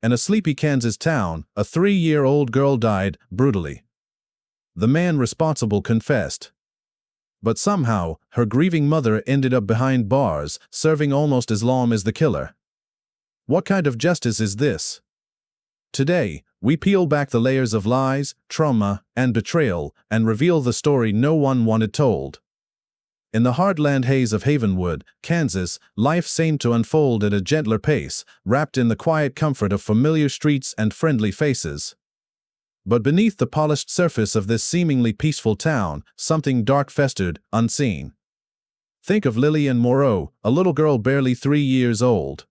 In a sleepy Kansas town, a 3-year-old girl died brutally. The man responsible confessed. But somehow, her grieving mother ended up behind bars, serving almost as long as the killer. What kind of justice is this? Today, we peel back the layers of lies, trauma, and betrayal, and reveal the story no one wanted told. In the heartland haze of Havenwood, Kansas, life seemed to unfold at a gentler pace, wrapped in the quiet comfort of familiar streets and friendly faces. But beneath the polished surface of this seemingly peaceful town, something dark festered, unseen. Think of Lily Anne Moreau, a little girl barely 3 years old.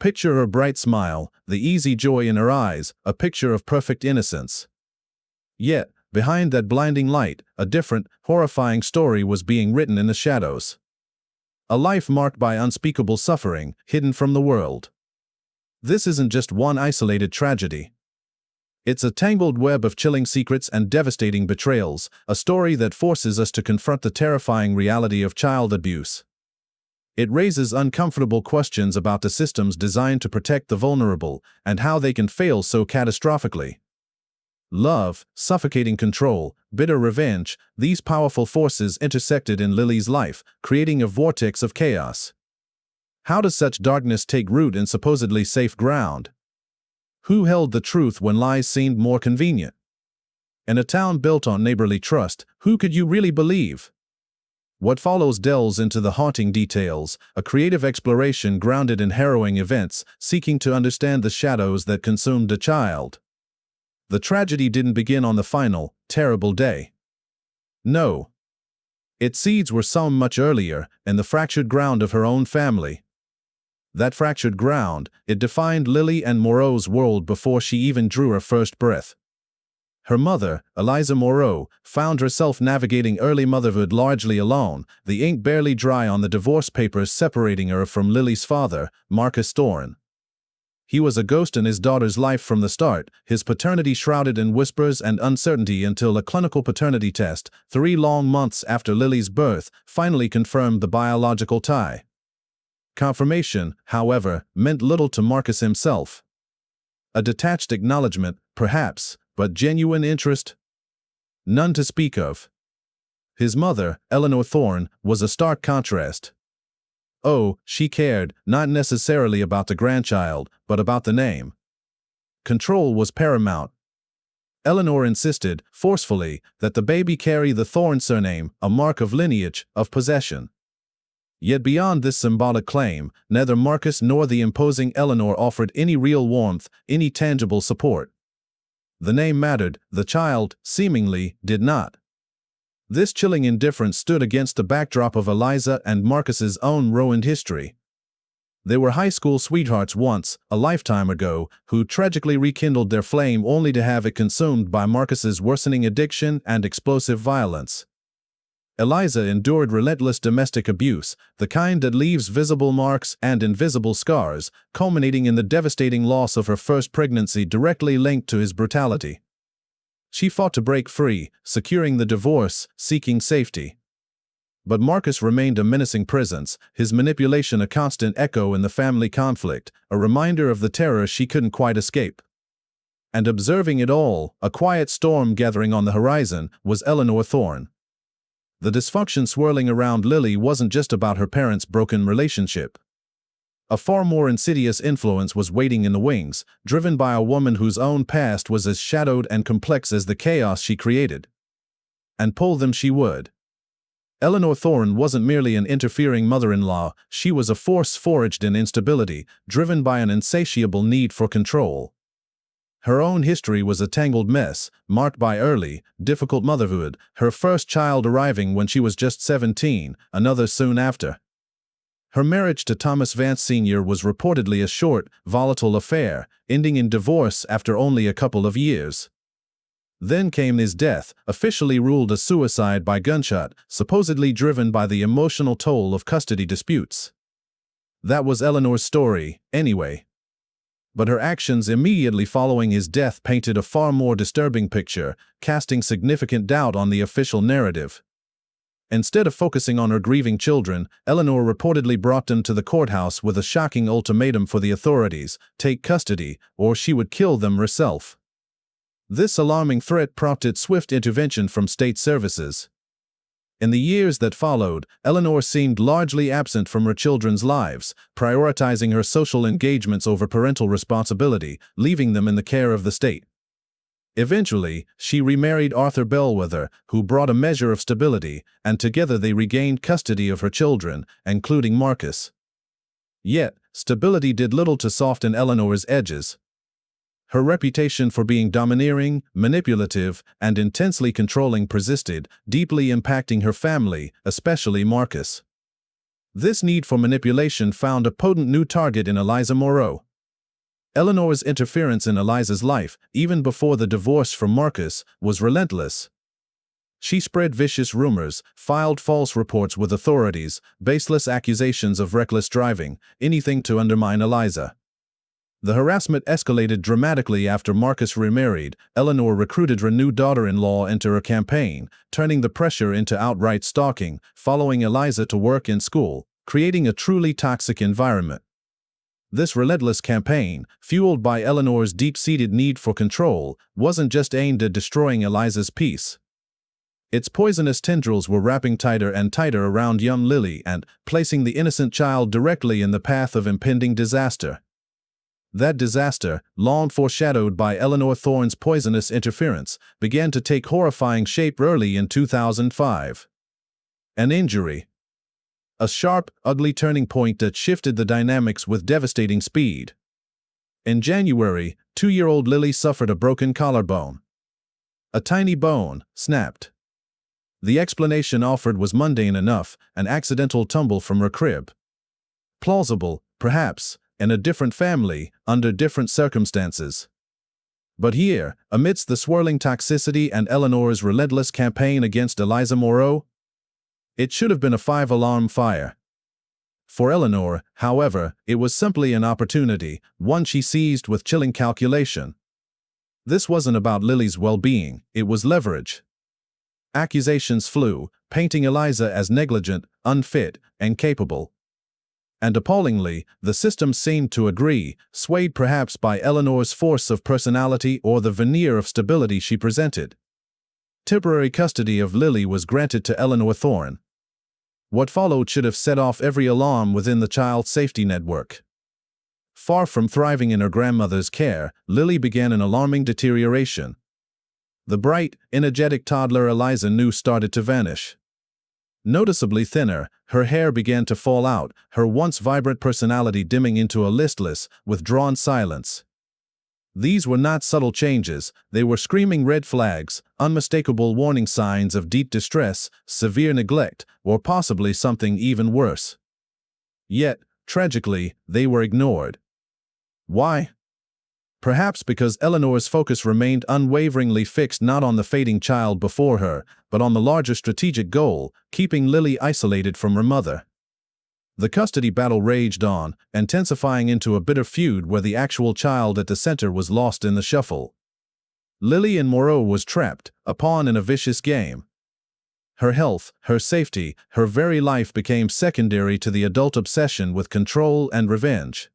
Picture her bright smile, the easy joy in her eyes, a picture of perfect innocence. Yet, behind that blinding light, a different, horrifying story was being written in the shadows. A life marked by unspeakable suffering, hidden from the world. This isn't just one isolated tragedy. It's a tangled web of chilling secrets and devastating betrayals, a story that forces us to confront the terrifying reality of child abuse. It raises uncomfortable questions about the systems designed to protect the vulnerable and how they can fail so catastrophically. Love, suffocating control, bitter revenge, these powerful forces intersected in Lily's life, creating a vortex of chaos. How does such darkness take root in supposedly safe ground? Who held the truth when lies seemed more convenient? In a town built on neighborly trust, who could you really believe? What follows delves into the haunting details, a creative exploration grounded in harrowing events, seeking to understand the shadows that consumed a child. The tragedy didn't begin on the final, terrible day. No. Its seeds were sown much earlier, in the fractured ground of her own family. That fractured ground, it defined Lily Anne Moreau's world before she even drew her first breath. Her mother, Eliza Moreau, found herself navigating early motherhood largely alone, the ink barely dry on the divorce papers separating her from Lily's father, Marcus Thorne. He was a ghost in his daughter's life from the start, his paternity shrouded in whispers and uncertainty until a clinical paternity test, 3 long months after Lily's birth, finally confirmed the biological tie. Confirmation, however, meant little to Marcus himself. A detached acknowledgement, perhaps, but genuine interest? None to speak of. His mother, Eleanor Thorne, was a stark contrast. Oh, she cared, not necessarily about the grandchild, but about the name. Control was paramount. Eleanor insisted, forcefully, that the baby carry the Thorne surname, a mark of lineage, of possession. Yet beyond this symbolic claim, neither Marcus nor the imposing Eleanor offered any real warmth, any tangible support. The name mattered, the child, seemingly, did not. This chilling indifference stood against the backdrop of Eliza and Marcus's own ruined history. They were high school sweethearts once, a lifetime ago, who tragically rekindled their flame only to have it consumed by Marcus's worsening addiction and explosive violence. Eliza endured relentless domestic abuse, the kind that leaves visible marks and invisible scars, culminating in the devastating loss of her first pregnancy directly linked to his brutality. She fought to break free, securing the divorce, seeking safety. But Marcus remained a menacing presence, his manipulation a constant echo in the family conflict, a reminder of the terror she couldn't quite escape. And observing it all, a quiet storm gathering on the horizon, was Eleanor Thorne. The dysfunction swirling around Lily wasn't just about her parents' broken relationship. A far more insidious influence was waiting in the wings, driven by a woman whose own past was as shadowed and complex as the chaos she created. And pull them she would. Eleanor Thorne wasn't merely an interfering mother-in-law, she was a force forged in instability, driven by an insatiable need for control. Her own history was a tangled mess, marked by early, difficult motherhood, her first child arriving when she was just 17, another soon after. Her marriage to Thomas Vance Sr. was reportedly a short, volatile affair, ending in divorce after only a couple of years. Then came his death, officially ruled a suicide by gunshot, supposedly driven by the emotional toll of custody disputes. That was Eleanor's story, anyway. But her actions immediately following his death painted a far more disturbing picture, casting significant doubt on the official narrative. Instead of focusing on her grieving children, Eleanor reportedly brought them to the courthouse with a shocking ultimatum for the authorities: take custody, or she would kill them herself. This alarming threat prompted swift intervention from state services. In the years that followed, Eleanor seemed largely absent from her children's lives, prioritizing her social engagements over parental responsibility, leaving them in the care of the state. Eventually, she remarried Arthur Bellwether, who brought a measure of stability, and together they regained custody of her children, including Marcus. Yet, stability did little to soften Eleanor's edges. Her reputation for being domineering, manipulative, and intensely controlling persisted, deeply impacting her family, especially Marcus. This need for manipulation found a potent new target in Eliza Moreau. Eleanor's interference in Eliza's life, even before the divorce from Marcus, was relentless. She spread vicious rumors, filed false reports with authorities, baseless accusations of reckless driving, anything to undermine Eliza. The harassment escalated dramatically after Marcus remarried. Eleanor recruited her new daughter-in-law into her campaign, turning the pressure into outright stalking, following Eliza to work and school, creating a truly toxic environment. This relentless campaign, fueled by Eleanor's deep-seated need for control, wasn't just aimed at destroying Eliza's peace. Its poisonous tendrils were wrapping tighter and tighter around young Lily and placing the innocent child directly in the path of impending disaster. That disaster, long foreshadowed by Eleanor Thorne's poisonous interference, began to take horrifying shape early in 2005. An injury. A sharp, ugly turning point that shifted the dynamics with devastating speed. In January, 2-year-old Lily suffered a broken collarbone. A tiny bone snapped. The explanation offered was mundane enough: an accidental tumble from her crib. Plausible, perhaps, in a different family, under different circumstances. But here, amidst the swirling toxicity and Eleanor's relentless campaign against Eliza Moreau, it should have been a 5-alarm fire. For Eleanor, however, it was simply an opportunity, one she seized with chilling calculation. This wasn't about Lily's well-being, it was leverage. Accusations flew, painting Eliza as negligent, unfit, incapable. And appallingly, the system seemed to agree, swayed perhaps by Eleanor's force of personality or the veneer of stability she presented. Temporary custody of Lily was granted to Eleanor Thorne. What followed should have set off every alarm within the child safety network. Far from thriving in her grandmother's care, Lily began an alarming deterioration. The bright, energetic toddler Eliza knew started to vanish. Noticeably thinner, her hair began to fall out, her once vibrant personality dimming into a listless, withdrawn silence. These were not subtle changes, they were screaming red flags, unmistakable warning signs of deep distress, severe neglect, or possibly something even worse. Yet, tragically, they were ignored. Why? Perhaps because Eleanor's focus remained unwaveringly fixed not on the fading child before her, but on the larger strategic goal: keeping Lily isolated from her mother. The custody battle raged on, intensifying into a bitter feud where the actual child at the center was lost in the shuffle. Lily Anne Moreau was trapped, a pawn in a vicious game. Her health, her safety, her very life became secondary to the adult obsession with control and revenge.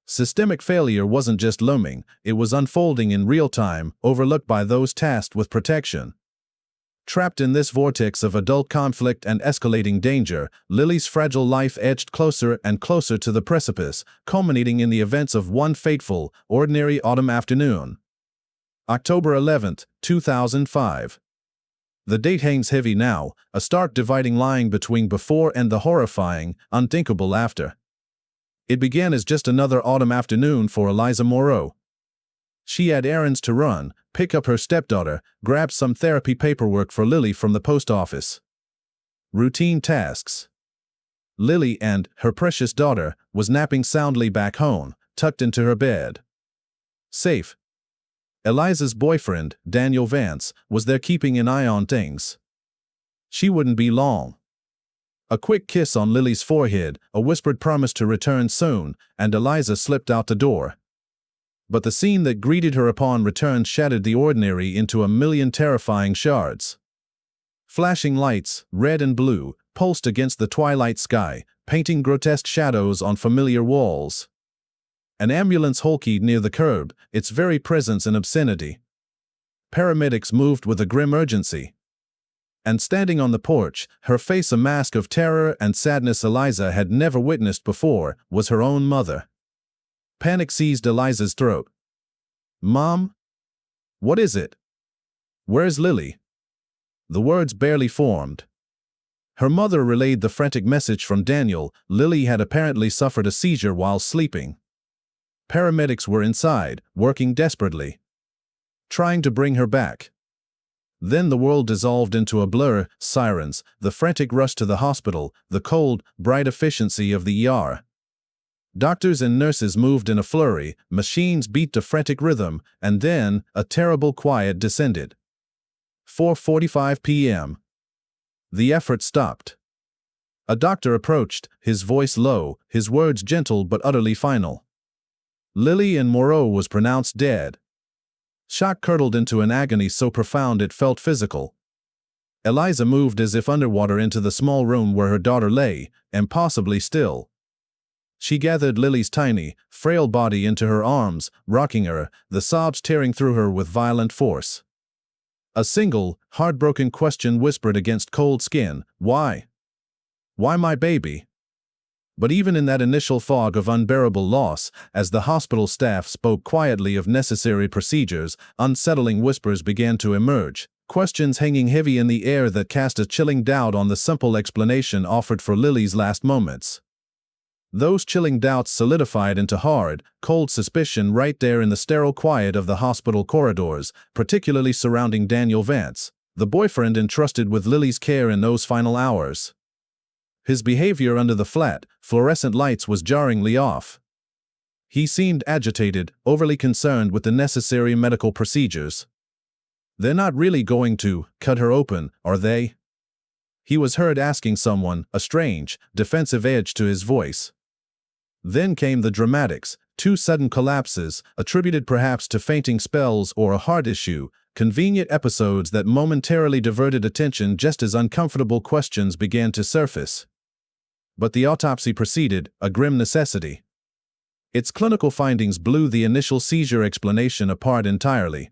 Systemic failure wasn't just looming, it was unfolding in real time, overlooked by those tasked with protection. Trapped in this vortex of adult conflict and escalating danger, Lily's fragile life edged closer and closer to the precipice, culminating in the events of one fateful, ordinary autumn afternoon. October 11, 2005. The date hangs heavy now, a stark dividing line between before and the horrifying, unthinkable after. It began as just another autumn afternoon for Eliza Moreau. She had errands to run, pick up her stepdaughter, grab some therapy paperwork for Lily from the post office. Routine tasks. Lily and her precious daughter was napping soundly back home, tucked into her bed. Safe. Eliza's boyfriend, Daniel Vance, was there keeping an eye on things. She wouldn't be long. A quick kiss on Lily's forehead, a whispered promise to return soon, and Eliza slipped out the door. But the scene that greeted her upon return shattered the ordinary into a million terrifying shards. Flashing lights, red and blue, pulsed against the twilight sky, painting grotesque shadows on familiar walls. An ambulance hulked near the curb, its very presence an obscenity. Paramedics moved with a grim urgency. And standing on the porch, her face a mask of terror and sadness Eliza had never witnessed before, was her own mother. Panic seized Eliza's throat. "Mom? What is it? Where's Lily?" The words barely formed. Her mother relayed the frantic message from Daniel. Lily had apparently suffered a seizure while sleeping. Paramedics were inside, working desperately, trying to bring her back. Then the world dissolved into a blur, sirens, the frantic rush to the hospital, the cold, bright efficiency of the ER. Doctors and nurses moved in a flurry, machines beat to frantic rhythm, and then a terrible quiet descended. 4:45 p.m. The effort stopped. A doctor approached, his voice low, his words gentle but utterly final. Lily Anne Moreau was pronounced dead. Shock curdled into an agony so profound it felt physical. Eliza moved as if underwater into the small room where her daughter lay, impossibly still. She gathered Lily's tiny, frail body into her arms, rocking her, the sobs tearing through her with violent force. A single, heartbroken question whispered against cold skin, "Why? Why my baby?" But even in that initial fog of unbearable loss, as the hospital staff spoke quietly of necessary procedures, unsettling whispers began to emerge, questions hanging heavy in the air that cast a chilling doubt on the simple explanation offered for Lily's last moments. Those chilling doubts solidified into hard, cold suspicion right there in the sterile quiet of the hospital corridors, particularly surrounding Daniel Vance, the boyfriend entrusted with Lily's care in those final hours. His behavior under the flat, fluorescent lights was jarringly off. He seemed agitated, overly concerned with the necessary medical procedures. "They're not really going to cut her open, are they?" He was heard asking someone, a strange, defensive edge to his voice. Then came the dramatics, two sudden collapses, attributed perhaps to fainting spells or a heart issue, convenient episodes that momentarily diverted attention just as uncomfortable questions began to surface. But the autopsy proceeded, a grim necessity. Its clinical findings blew the initial seizure explanation apart entirely.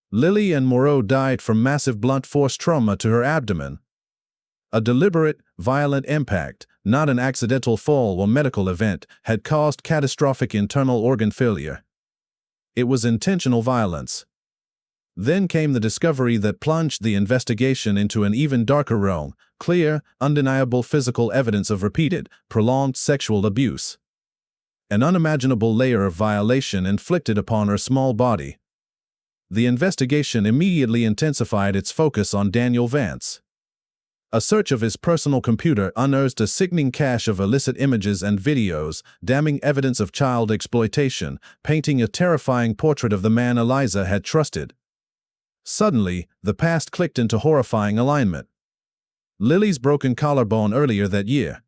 Lily Anne Moreau died from massive blunt force trauma to her abdomen. A deliberate, violent impact, not an accidental fall or medical event, had caused catastrophic internal organ failure. It was intentional violence. Then came the discovery that plunged the investigation into an even darker realm, clear, undeniable physical evidence of repeated, prolonged sexual abuse. An unimaginable layer of violation inflicted upon her small body. The investigation immediately intensified its focus on Daniel Vance. A search of his personal computer unearthed a sickening cache of illicit images and videos, damning evidence of child exploitation, painting a terrifying portrait of the man Eliza had trusted. Suddenly, the past clicked into horrifying alignment. Lily's broken collarbone earlier that year.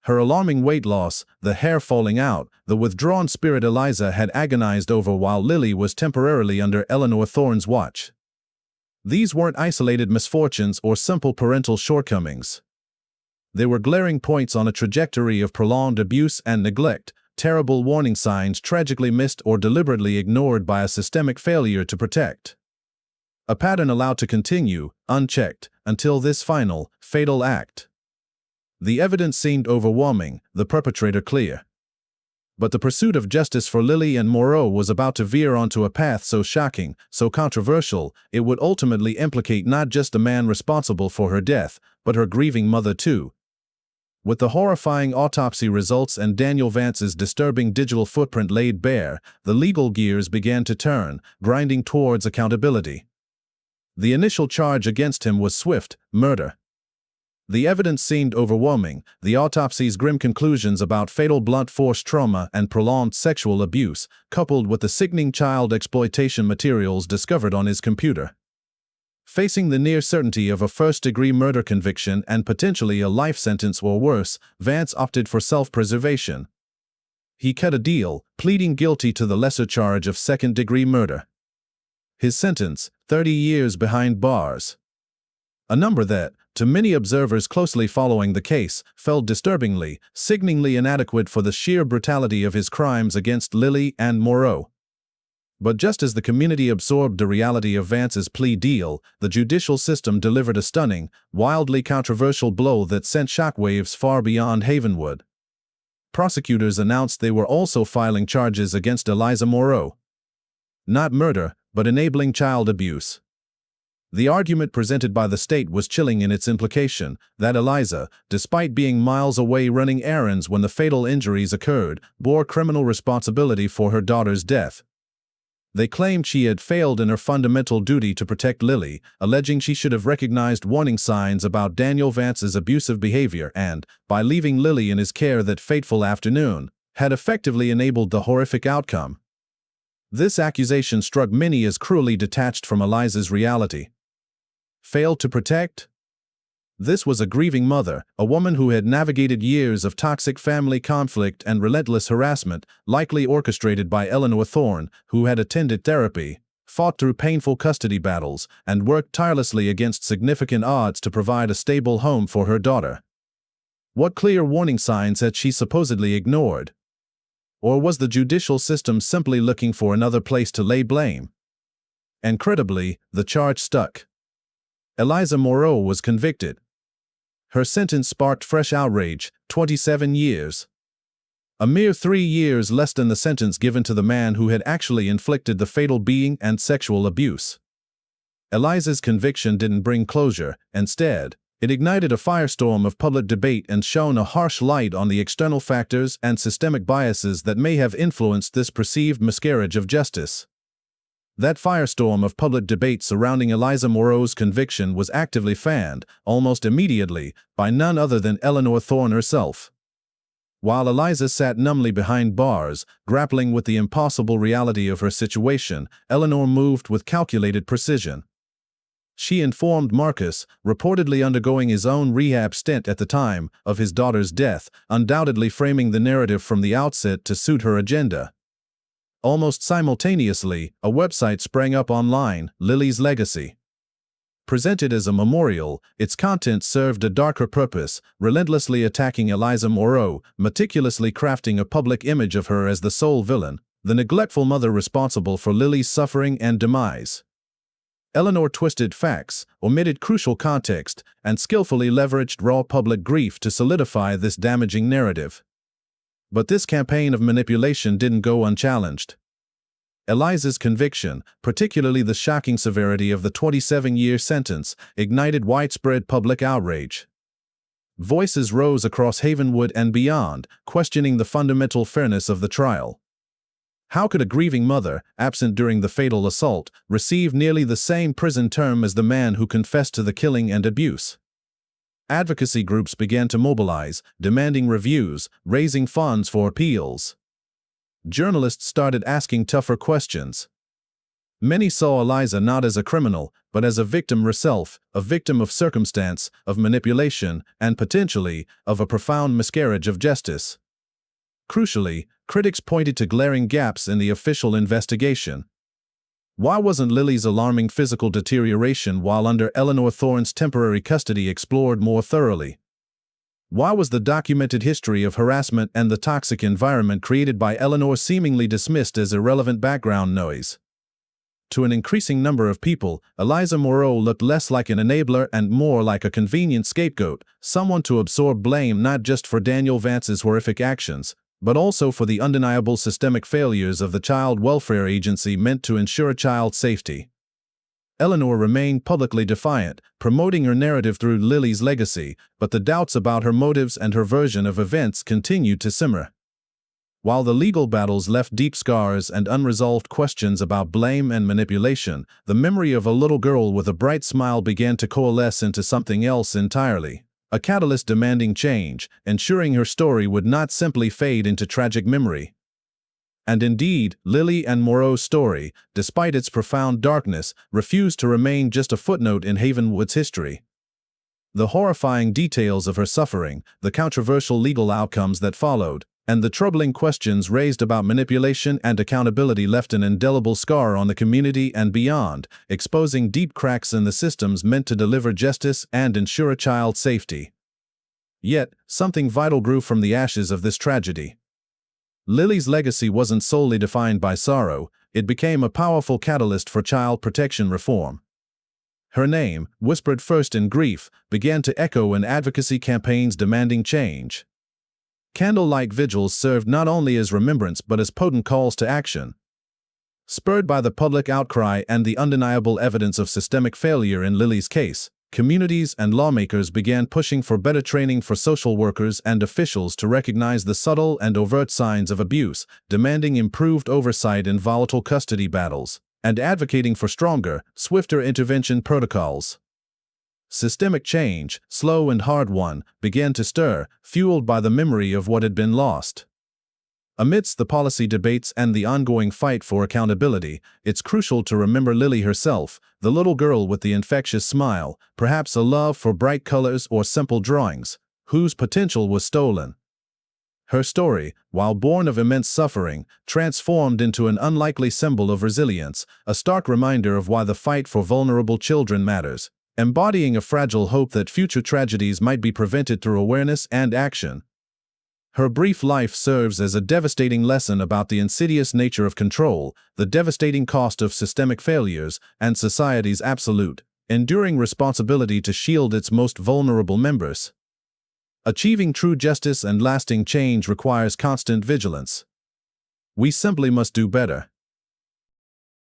Her alarming weight loss, the hair falling out, the withdrawn spirit Eliza had agonized over while Lily was temporarily under Eleanor Thorne's watch. These weren't isolated misfortunes or simple parental shortcomings. They were glaring points on a trajectory of prolonged abuse and neglect, terrible warning signs tragically missed or deliberately ignored by a systemic failure to protect. A pattern allowed to continue, unchecked, until this final, fatal act. The evidence seemed overwhelming, the perpetrator clear. But the pursuit of justice for Lily Anne Moreau was about to veer onto a path so shocking, so controversial, it would ultimately implicate not just the man responsible for her death, but her grieving mother too. With the horrifying autopsy results and Daniel Vance's disturbing digital footprint laid bare, the legal gears began to turn, grinding towards accountability. The initial charge against him was swift, murder. The evidence seemed overwhelming, the autopsy's grim conclusions about fatal blunt force trauma and prolonged sexual abuse, coupled with the sickening child exploitation materials discovered on his computer. Facing the near certainty of a first-degree murder conviction and potentially a life sentence or worse, Vance opted for self-preservation. He cut a deal, pleading guilty to the lesser charge of second-degree murder. His sentence, 30 years behind bars. A number that, to many observers closely following the case, felt disturbingly, sickeningly inadequate for the sheer brutality of his crimes against Lily Anne Moreau. But just as the community absorbed the reality of Vance's plea deal, the judicial system delivered a stunning, wildly controversial blow that sent shockwaves far beyond Havenwood. Prosecutors announced they were also filing charges against Eliza Moreau. Not murder, but enabling child abuse. The argument presented by the state was chilling in its implication that Eliza, despite being miles away running errands when the fatal injuries occurred, bore criminal responsibility for her daughter's death. They claimed she had failed in her fundamental duty to protect Lily, alleging she should have recognized warning signs about Daniel Vance's abusive behavior and, by leaving Lily in his care that fateful afternoon, had effectively enabled the horrific outcome. This accusation struck many as cruelly detached from Eliza's reality. Failed to protect? This was a grieving mother, a woman who had navigated years of toxic family conflict and relentless harassment, likely orchestrated by Eleanor Thorne, who had attended therapy, fought through painful custody battles, and worked tirelessly against significant odds to provide a stable home for her daughter. What clear warning signs had she supposedly ignored? Or was the judicial system simply looking for another place to lay blame? Incredibly, the charge stuck. Eliza Moreau was convicted. Her sentence sparked fresh outrage, 27 years. A mere 3 years less than the sentence given to the man who had actually inflicted the fatal beating and sexual abuse. Eliza's conviction didn't bring closure. Instead, it ignited a firestorm of public debate and shone a harsh light on the external factors and systemic biases that may have influenced this perceived miscarriage of justice. That firestorm of public debate surrounding Eliza Moreau's conviction was actively fanned, almost immediately, by none other than Eleanor Thorne herself. While Eliza sat numbly behind bars, grappling with the impossible reality of her situation, Eleanor moved with calculated precision. She informed Marcus, reportedly undergoing his own rehab stint at the time of his daughter's death, undoubtedly framing the narrative from the outset to suit her agenda. Almost simultaneously, a website sprang up online, Lily's Legacy. Presented as a memorial, its content served a darker purpose, relentlessly attacking Eliza Moreau, meticulously crafting a public image of her as the sole villain, the neglectful mother responsible for Lily's suffering and demise. Eleanor twisted facts, omitted crucial context, and skillfully leveraged raw public grief to solidify this damaging narrative. But this campaign of manipulation didn't go unchallenged. Eliza's conviction, particularly the shocking severity of the 27-year sentence, ignited widespread public outrage. Voices rose across Havenwood and beyond, questioning the fundamental fairness of the trial. How could a grieving mother, absent during the fatal assault, receive nearly the same prison term as the man who confessed to the killing and abuse? Advocacy groups began to mobilize, demanding reviews, raising funds for appeals. Journalists started asking tougher questions. Many saw Eliza not as a criminal, but as a victim herself, a victim of circumstance, of manipulation, and potentially, of a profound miscarriage of justice. Crucially, critics pointed to glaring gaps in the official investigation. Why wasn't Lily's alarming physical deterioration while under Eleanor Thorne's temporary custody explored more thoroughly? Why was the documented history of harassment and the toxic environment created by Eleanor seemingly dismissed as irrelevant background noise? To an increasing number of people, Eliza Moreau looked less like an enabler and more like a convenient scapegoat, someone to absorb blame not just for Daniel Vance's horrific actions, but also for the undeniable systemic failures of the child welfare agency meant to ensure child safety. Eleanor remained publicly defiant, promoting her narrative through Lily's Legacy, but the doubts about her motives and her version of events continued to simmer. While the legal battles left deep scars and unresolved questions about blame and manipulation, the memory of a little girl with a bright smile began to coalesce into something else entirely. A catalyst demanding change, ensuring her story would not simply fade into tragic memory. And indeed, Lily Anne Moreau's story, despite its profound darkness, refused to remain just a footnote in Havenwood's history. The horrifying details of her suffering, the controversial legal outcomes that followed, and the troubling questions raised about manipulation and accountability left an indelible scar on the community and beyond, exposing deep cracks in the systems meant to deliver justice and ensure a child's safety. Yet, something vital grew from the ashes of this tragedy. Lily's legacy wasn't solely defined by sorrow, it became a powerful catalyst for child protection reform. Her name, whispered first in grief, began to echo in advocacy campaigns demanding change. Candlelight vigils served not only as remembrance but as potent calls to action. Spurred by the public outcry and the undeniable evidence of systemic failure in Lily's case, communities and lawmakers began pushing for better training for social workers and officials to recognize the subtle and overt signs of abuse, demanding improved oversight in volatile custody battles, and advocating for stronger, swifter intervention protocols. Systemic change, slow and hard-won, began to stir, fueled by the memory of what had been lost. Amidst the policy debates and the ongoing fight for accountability, it's crucial to remember Lily herself, the little girl with the infectious smile, perhaps a love for bright colors or simple drawings, whose potential was stolen. Her story, while born of immense suffering, transformed into an unlikely symbol of resilience, a stark reminder of why the fight for vulnerable children matters, embodying a fragile hope that future tragedies might be prevented through awareness and action. Her brief life serves as a devastating lesson about the insidious nature of control, the devastating cost of systemic failures, and society's absolute, enduring responsibility to shield its most vulnerable members. Achieving true justice and lasting change requires constant vigilance. We simply must do better.